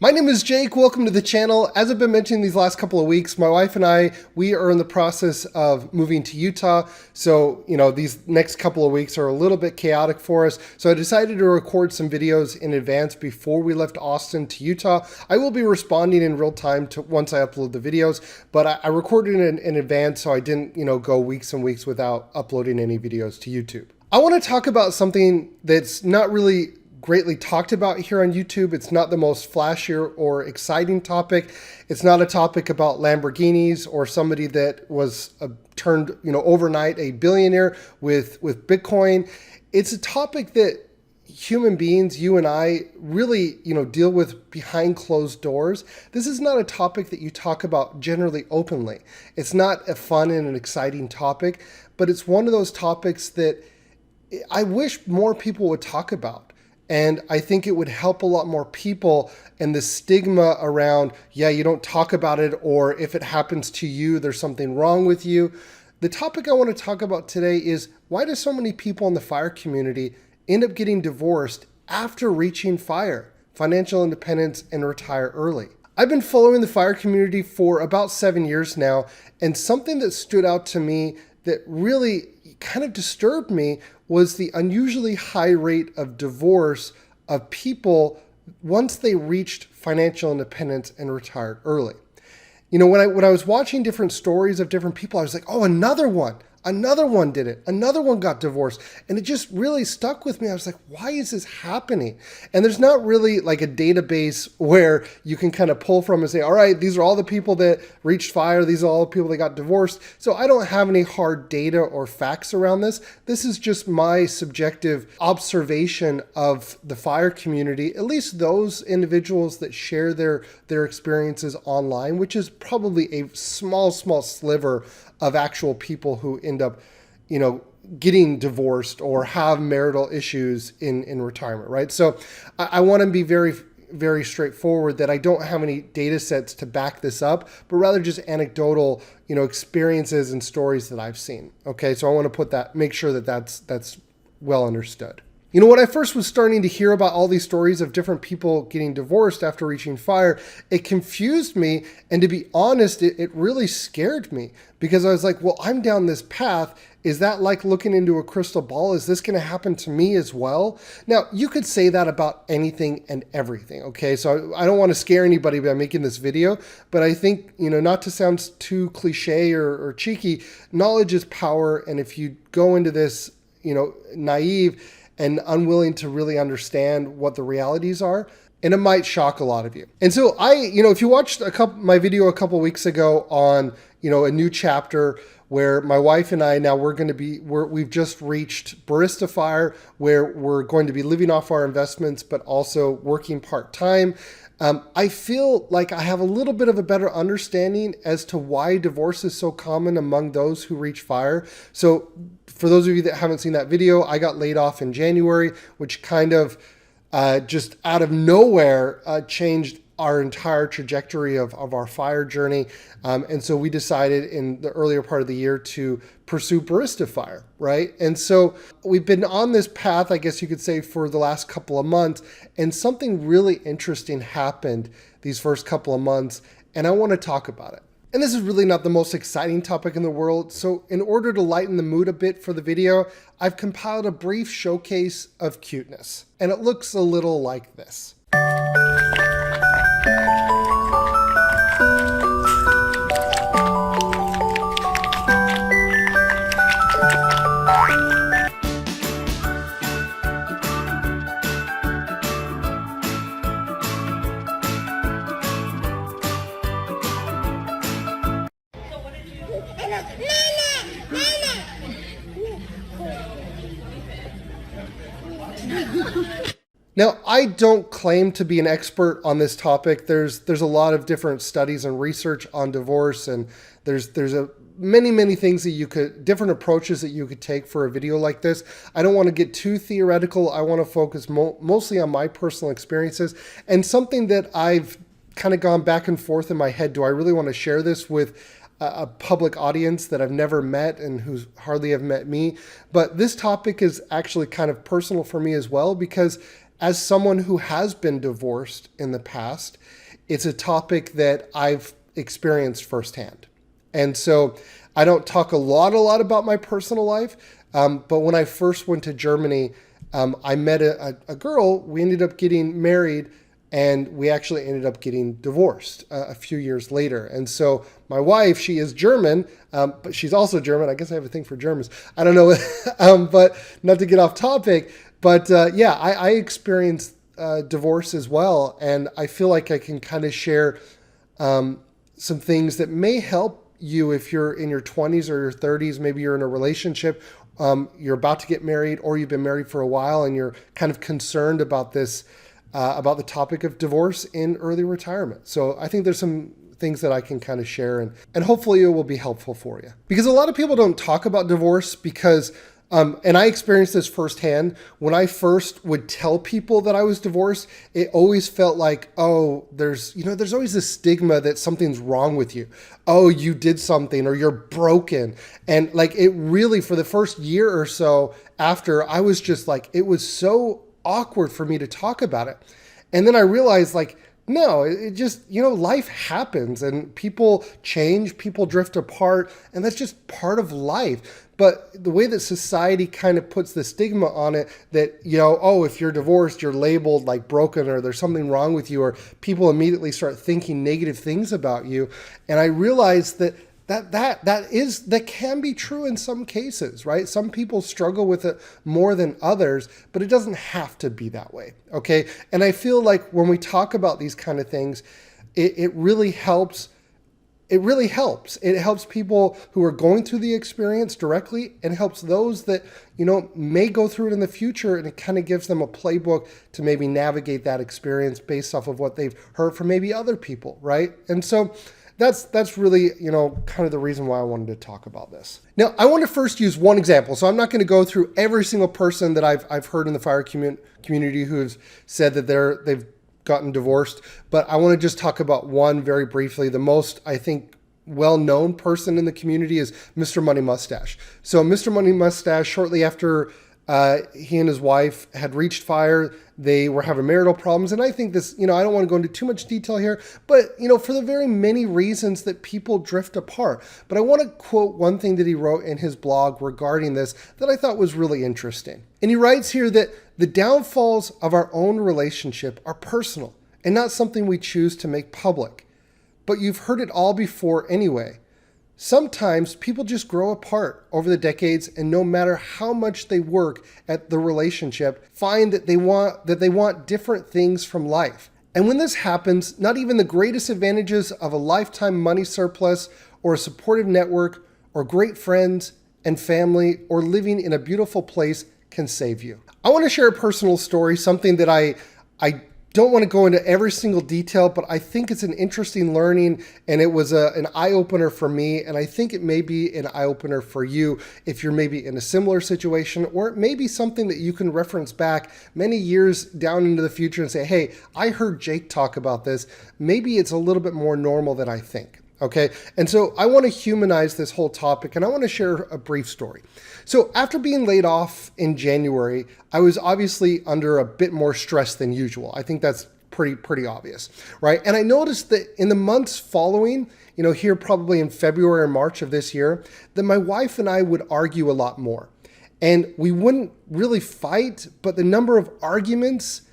My name is Jake. Welcome to the channel. As I've been mentioning these last couple of weeks, my wife and I, we are in the process of moving to Utah. So, these next couple of weeks are a little bit chaotic for us. So I decided to record some videos in advance before we left Austin to Utah. I will be responding in real time to once I upload the videos, but I recorded in advance so I didn't, go weeks and weeks without uploading any videos to YouTube. I want to talk about something that's not really greatly talked about here on YouTube. It's not the most flashier or exciting topic. It's not a topic about Lamborghinis or somebody that was turned, overnight a billionaire with Bitcoin. It's a topic that human beings, you and I, really, deal with behind closed doors. This is not a topic that you talk about generally openly. It's not a fun and an exciting topic, but it's one of those topics that I wish more people would talk about. And I think it would help a lot more people, and the stigma around, you don't talk about it, or if it happens to you, there's something wrong with you. The topic I want to talk about today is, why do so many people in the FIRE community end up getting divorced after reaching FIRE, financial independence, and retire early? I've been following the FIRE community for about 7 years now, and something that stood out to me that really kind of disturbed me was the unusually high rate of divorce of people once they reached financial independence and retired early. When I was watching different stories of different people, I was like, oh, another one did it. Another one got divorced. And it just really stuck with me. I was like, why is this happening? And there's not really like a database where you can kind of pull from and say, all right, these are all the people that reached FIRE. These are all the people that got divorced. So I don't have any hard data or facts around this. This is just my subjective observation of the FIRE community, at least those individuals that share their experiences online, which is probably a small sliver of actual people who end up, getting divorced or have marital issues in retirement, right? So I want to be very, very straightforward that I don't have any data sets to back this up, but rather just anecdotal, experiences and stories that I've seen. Okay, so I want to make sure that that's well understood. When I first was starting to hear about all these stories of different people getting divorced after reaching FIRE, it confused me. And to be honest, it really scared me, because I was like, well, I'm down this path. Is that like looking into a crystal ball? Is this going to happen to me as well? Now, you could say that about anything and everything, okay? So I don't want to scare anybody by making this video, but I think, not to sound too cliche or cheeky, knowledge is power. And if you go into this, naive and unwilling to really understand what the realities are, and it might shock a lot of you. And so if you watched my video a couple weeks ago on, a new chapter where my wife and I now we've just reached Barista FIRE, where we're going to be living off our investments, but also working part-time. I feel like I have a little bit of a better understanding as to why divorce is so common among those who reach FIRE. So for those of you that haven't seen that video, I got laid off in January, which kind of just out of nowhere changed our entire trajectory of our FIRE journey. And so we decided in the earlier part of the year to pursue Barista FIRE, right? And so we've been on this path, I guess you could say, for the last couple of months, and something really interesting happened these first couple of months, and I want to talk about it. And this is really not the most exciting topic in the world, so in order to lighten the mood a bit for the video, I've compiled a brief showcase of cuteness, and it looks a little like this. Now, I don't claim to be an expert on this topic. There's a lot of different studies and research on divorce, and there's many things that different approaches that you could take for a video like this. I don't want to get too theoretical. I want to focus mostly on my personal experiences and something that I've kind of gone back and forth in my head. Do I really want to share this with a public audience that I've never met and who hardly have met me? But this topic is actually kind of personal for me as well, because as someone who has been divorced in the past, it's a topic that I've experienced firsthand. And so I don't talk a lot about my personal life, but when I first went to Germany, I met a girl. We ended up getting married, and we actually ended up getting divorced a few years later. And so my wife, she is German, but she's also German. I guess I have a thing for Germans. I don't know, but not to get off topic. But yeah, I experienced divorce as well. And I feel like I can kind of share some things that may help you if you're in your 20s or your 30s. Maybe you're in a relationship, you're about to get married, or you've been married for a while and you're kind of concerned about this, about the topic of divorce in early retirement. So I think there's some things that I can kind of share, and hopefully it will be helpful for you. Because a lot of people don't talk about divorce because and I experienced this firsthand. When I first would tell people that I was divorced, it always felt like, oh, there's always this stigma that something's wrong with you. Oh, you did something, or you're broken. And like, it really, for the first year or so after, I was just like, it was so awkward for me to talk about it. And then I realized, like, no, it just, life happens and people change, people drift apart, and that's just part of life. But the way that society kind of puts the stigma on it that, oh, if you're divorced, you're labeled like broken, or there's something wrong with you, or people immediately start thinking negative things about you. And I realized that can be true in some cases, right? Some people struggle with it more than others, but it doesn't have to be that way, okay? And I feel like when we talk about these kind of things, it really helps. It really helps. It helps people who are going through the experience directly, and helps those that, may go through it in the future, and it kind of gives them a playbook to maybe navigate that experience based off of what they've heard from maybe other people, right? And so that's really, kind of the reason why I wanted to talk about this. Now, I want to first use one example. So I'm not going to go through every single person that I've heard in the FIRE community who's said that they've gotten divorced, but I want to just talk about one very briefly. The most, I think, well-known person in the community is Mr. Money Mustache. So Mr. Money Mustache, shortly after he and his wife had reached FIRE, they were having marital problems. And I think this, I don't want to go into too much detail here, but, for the very many reasons that people drift apart. But I want to quote one thing that he wrote in his blog regarding this that I thought was really interesting. And he writes here that the downfalls of our own relationship are personal and not something we choose to make public. But you've heard it all before anyway. Sometimes people just grow apart over the decades, and no matter how much they work at the relationship, find that they want different things from life. And when this happens, not even the greatest advantages of a lifetime money surplus, or a supportive network, or great friends and family, or living in a beautiful place can save you. I want to share a personal story, something that I don't want to go into every single detail, but I think it's an interesting learning, and it was an eye-opener for me, and I think it may be an eye-opener for you if you're maybe in a similar situation, or it may be something that you can reference back many years down into the future and say, hey, I heard Jake talk about this. Maybe it's a little bit more normal than I think. Okay, and so I want to humanize this whole topic, and I want to share a brief story. So after being laid off in January, I was obviously under a bit more stress than usual. I think that's pretty obvious, right? And I noticed that in the months following, here probably in February or March of this year, that my wife and I would argue a lot more. And we wouldn't really fight, but the number of arguments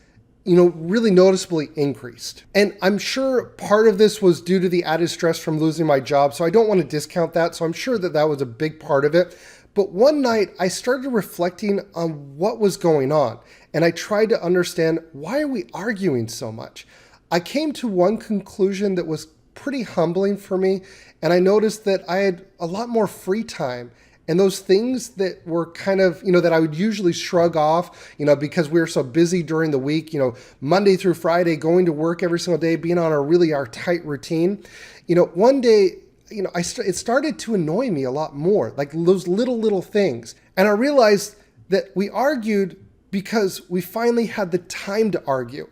really noticeably increased. And I'm sure part of this was due to the added stress from losing my job. So I don't want to discount that. So I'm sure that was a big part of it. But one night I started reflecting on what was going on. And I tried to understand, why are we arguing so much? I came to one conclusion that was pretty humbling for me. And I noticed that I had a lot more free time. And those things that were kind of, that I would usually shrug off, because we were so busy during the week, Monday through Friday, going to work every single day, being on our tight routine. One day, it started to annoy me a lot more, like those little things. And I realized that we argued because we finally had the time to argue.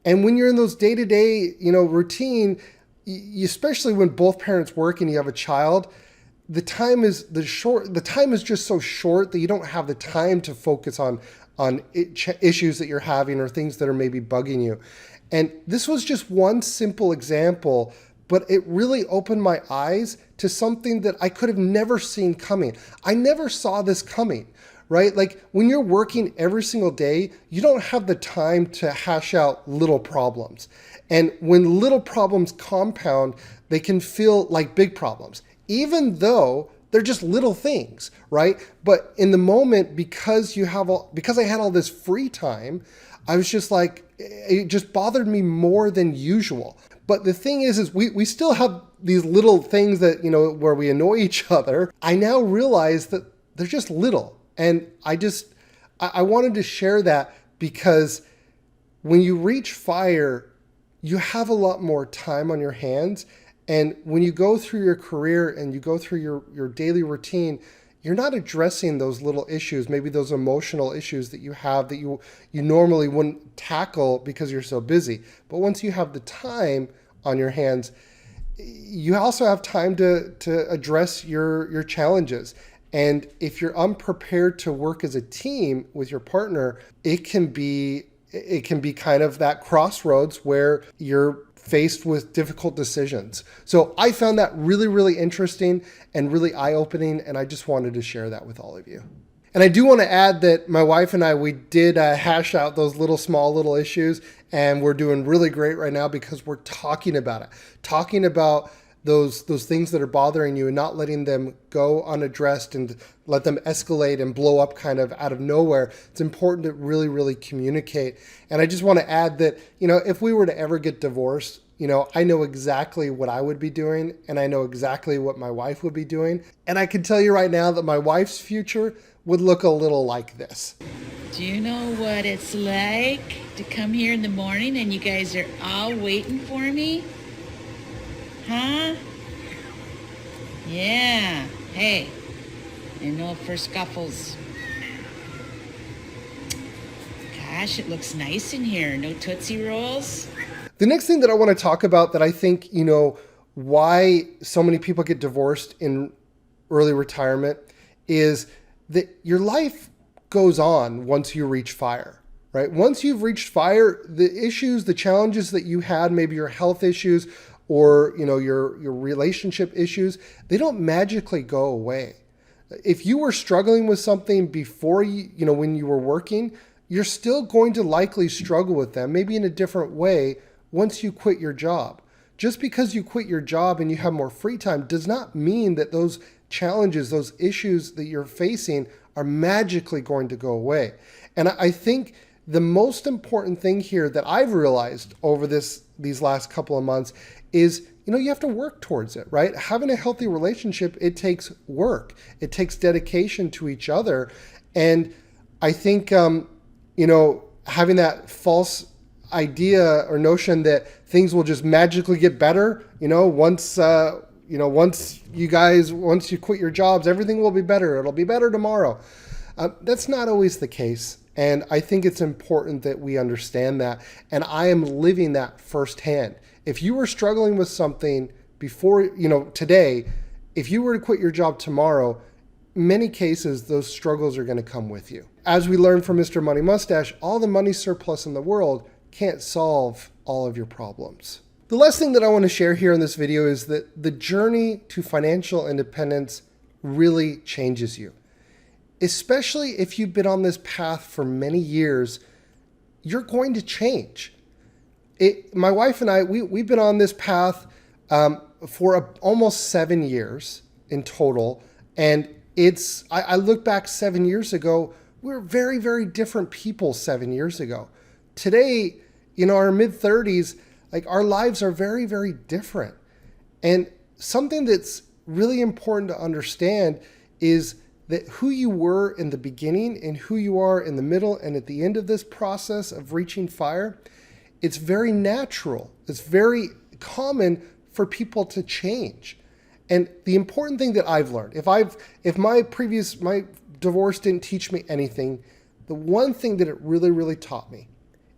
And when you're in those day-to-day, routine, especially when both parents work and you have a child, the time is just so short that you don't have the time to focus on on issues that you're having or things that are maybe bugging you. And this was just one simple example, but it really opened my eyes to something that I could have never seen coming. I never saw this coming, right? Like when you're working every single day, you don't have the time to hash out little problems. And when little problems compound, they can feel like big problems, even though they're just little things, right? But in the moment, because I had all this free time, I was just like, it just bothered me more than usual. But the thing is we still have these little things that, where we annoy each other. I now realize that they're just little. And I wanted to share that because when you reach FIRE, you have a lot more time on your hands. And when you go through your career and you go through your daily routine, you're not addressing those little issues, maybe those emotional issues that you have that you normally wouldn't tackle because you're so busy. But once you have the time on your hands, you also have time to address your challenges. And if you're unprepared to work as a team with your partner, it can be kind of that crossroads where you're faced with difficult decisions. So I found that really, really interesting and really eye-opening, and I just wanted to share that with all of you. And I do want to add that my wife and I, we did hash out those small little issues, and we're doing really great right now because we're talking about it, talking about those things that are bothering you and not letting them go unaddressed and let them escalate and blow up kind of out of nowhere. It's important to really, really communicate. And I just want to add that, if we were to ever get divorced, I know exactly what I would be doing and I know exactly what my wife would be doing. And I can tell you right now that my wife's future would look a little like this. Do you know what it's like to come here in the morning and you guys are all waiting for me? Huh? Yeah. Hey, no for scuffles. Gosh, it looks nice in here. No Tootsie Rolls. The next thing that I want to talk about that I think, why so many people get divorced in early retirement is that your life goes on once you reach FIRE, right? Once you've reached FIRE, the issues, the challenges that you had, maybe your health issues, or your relationship issues, they don't magically go away. If you were struggling with something before when you were working, you're still going to likely struggle with them, maybe in a different way once you quit your job. Just because you quit your job and you have more free time does not mean that those challenges, those issues that you're facing are magically going to go away. And I think the most important thing here that I've realized over these last couple of months is, you have to work towards it, right? Having a healthy relationship, it takes work. It takes dedication to each other. And I think, having that false idea or notion that things will just magically get better, once you quit your jobs, everything will be better. It'll be better tomorrow. That's not always the case. And I think it's important that we understand that. And I am living that firsthand. If you were struggling with something before, today, if you were to quit your job tomorrow, many cases, those struggles are going to come with you. As we learned from Mr. Money Mustache, all the money surplus in the world can't solve all of your problems. The last thing that I want to share here in this video is that the journey to financial independence really changes you. Especially if you've been on this path for many years, you're going to change. My wife and I, we've been on this path for almost 7 years in total. And I look back 7 years ago, we were very, very different people 7 years ago. Today, our mid-30s, our lives are very, very different. And something that's really important to understand is that who you were in the beginning and who you are in the middle and at the end of this process of reaching FIRE, it's very natural. It's very common for people to change. And the important thing that I've learned, if my divorce didn't teach me anything, the one thing that it really, really taught me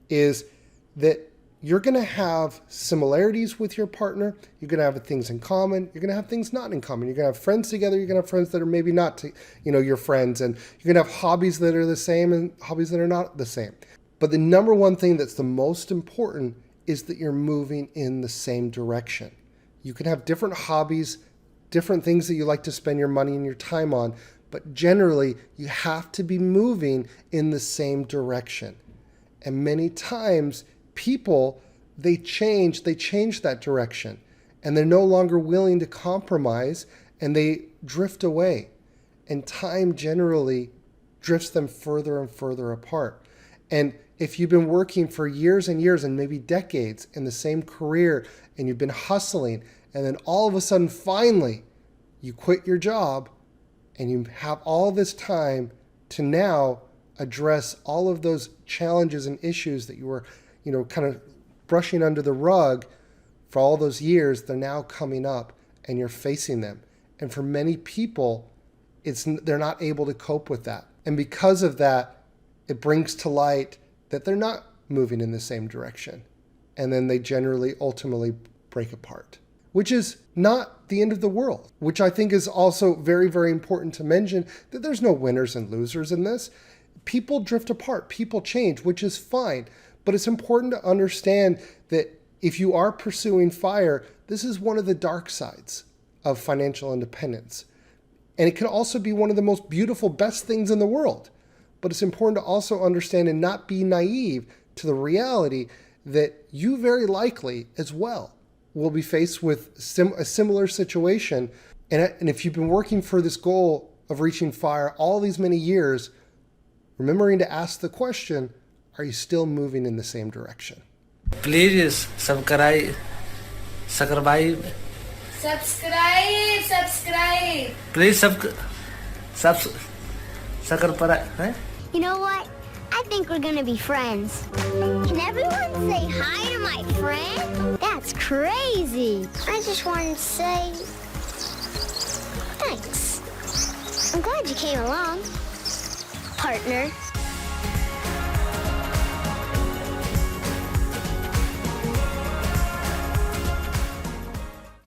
is that you're going to have similarities with your partner. You're going to have things in common. You're going to have things not in common. You're going to have friends together. You're going to have friends that are maybe not, your friends. And you're going to have hobbies that are the same and hobbies that are not the same. But the number one thing that's the most important is that you're moving in the same direction. You can have different hobbies, different things that you like to spend your money and your time on, but generally you have to be moving in the same direction. And many times people, they change that direction, and they're no longer willing to compromise, and they drift away. And time generally drifts them further and further apart. And if you've been working for years and years and maybe decades in the same career, and you've been hustling, and then all of a sudden, finally, you quit your job and you have all this time to now address all of those challenges and issues that you were, kind of brushing under the rug for all those years, they're now coming up and you're facing them. And for many people, they're not able to cope with that. And because of that, it brings to light that they're not moving in the same direction. And then they generally ultimately break apart, which is not the end of the world, which I think is also very, very important to mention, that there's no winners and losers in this. People drift apart, people change, which is fine. But it's important to understand that if you are pursuing FIRE, this is one of the dark sides of financial independence. And it can also be one of the most beautiful, best things in the world. But it's important to also understand and not be naive to the reality that you very likely as well will be faced with a similar situation. And if you've been working for this goal of reaching FIRE all these many years, remembering to ask the question, are you still moving in the same direction? Please subscribe. Subscribe. Please subscribe. You know what? I think we're gonna be friends. Can everyone say hi to my friend? That's crazy. I just wanted to say thanks. I'm glad you came along, partner.